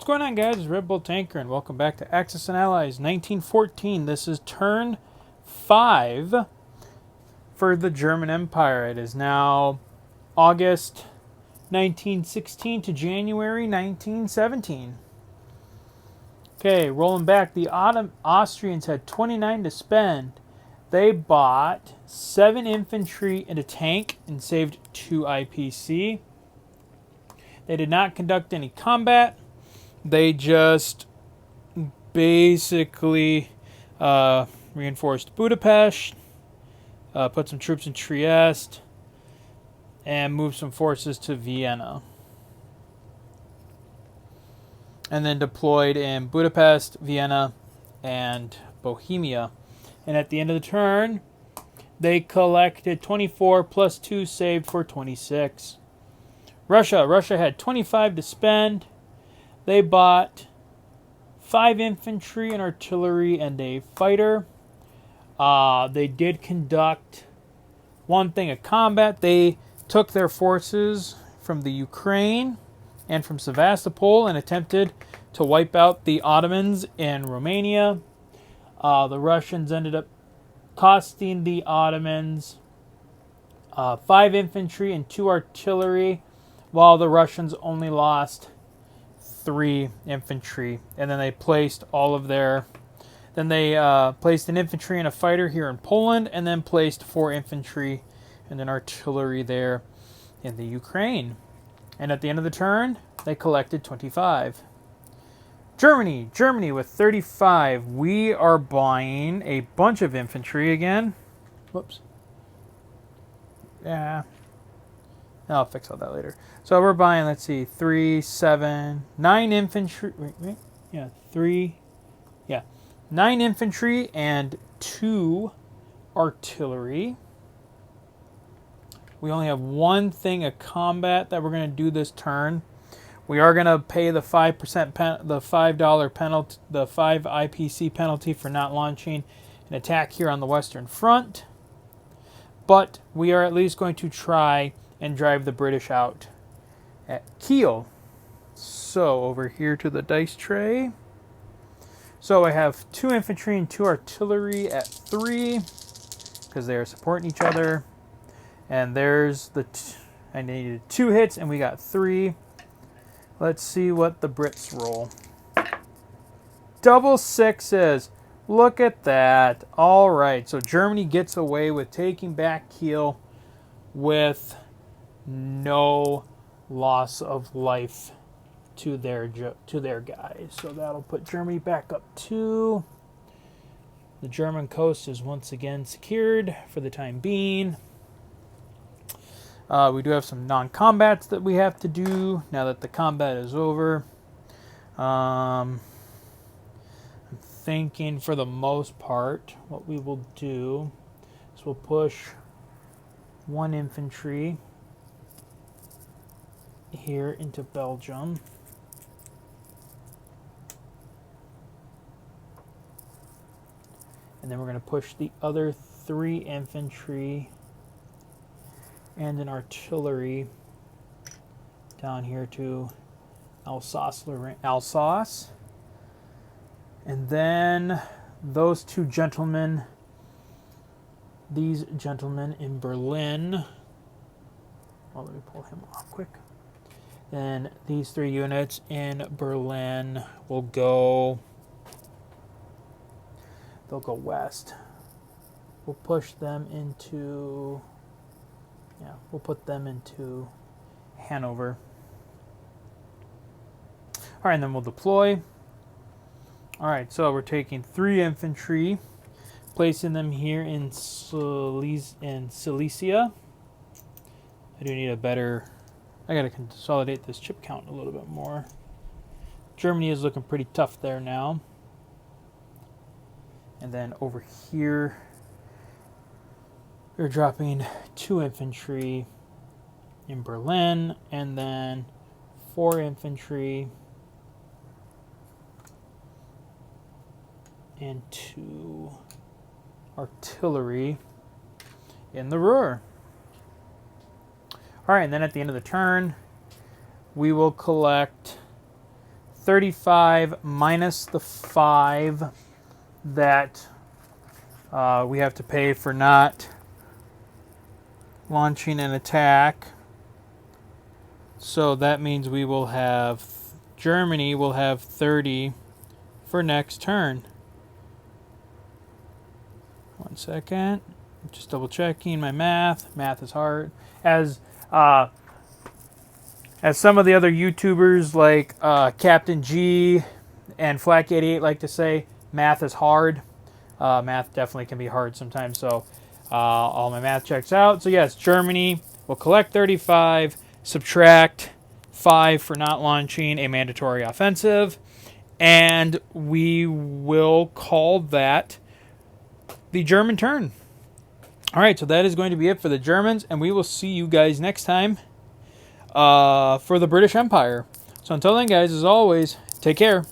going on, guys? It's Red Bull Tanker, and welcome back to Axis and Allies 1914. This is turn 5 for the German Empire. It is now August 1916 to January 1917. Okay, rolling back, the Austrians had 29 to spend. They bought 7 infantry and a tank and saved 2 IPC. They did not conduct any combat. They just basically reinforced Budapest, put some troops in Trieste, and moved some forces to Vienna. And then deployed in Budapest, Vienna, and Bohemia. And at the end of the turn, they collected 24 plus 2 saved for 26. Russia had 25 to spend. They bought 5 infantry and artillery and a fighter. They did conduct one thing of combat. They took their forces from the Ukraine and from Sevastopol and attempted to wipe out the Ottomans in Romania. The Russians ended up costing the Ottomans 5 infantry and 2 artillery, while the Russians only lost 3 infantry. And then they placed placed an infantry and a fighter here in Poland, and then placed 4 infantry and an artillery there in the Ukraine. And at the end of the turn, they collected 25. Germany with 35. We are buying a bunch of infantry again. Whoops. Yeah. I'll fix all that later. So we're buying, let's see, 3, 7, 9 infantry. Wait. Yeah, 9 infantry and 2 artillery. We only have one thing of combat that we're going to do this turn. We are going to pay the 5% the $5 penalty, the 5 IPC penalty for not launching an attack here on the Western Front. But we are at least going to try and drive the British out at Kiel. So over here to the dice tray. So I have 2 infantry and 2 artillery at 3 because they are supporting each other. And there's I needed 2 hits and we got 3. Let's see what the Brits roll. Double 6s. Look at that. All right, so Germany gets away with taking back Kiel with no loss of life to their guys. So that'll put Germany back up 2. The German coast is once again secured for the time being. We do have some non-combats that we have to do now that the combat is over. I'm thinking for the most part what we will do is we'll push 1 infantry here into Belgium. And then we're going to push the other 3 infantry and an artillery down here to Alsace. And then those 2 gentlemen, these gentlemen in Berlin. Well, let me pull him off quick. Then these 3 units in Berlin will go. They'll go west. We'll push them into. Yeah, we'll put them into Hanover. All right, and then we'll deploy. All right, so we're taking 3 infantry, placing them here in Silesia. I do need a better. I got to consolidate this chip count a little bit more. Germany is looking pretty tough there now. And then over here, we're dropping 2 infantry in Berlin, and then 4 infantry and 2 artillery in the Ruhr. All right, and then at the end of the turn, we will collect 35 minus the 5 that we have to pay for not launching an attack. So that means we will have, Germany will have 30 for next turn. 1 second. Just double checking my math. Math is hard. As some of the other YouTubers like Captain G and Flack88 like to say, math is hard. Math definitely can be hard sometimes. So all my math checks out. So yes, Germany will collect 35, subtract 5 for not launching a mandatory offensive, and we will call that the German turn. All right, so that is going to be it for the Germans, and we will see you guys next time for the British Empire. So until then, guys, as always, take care.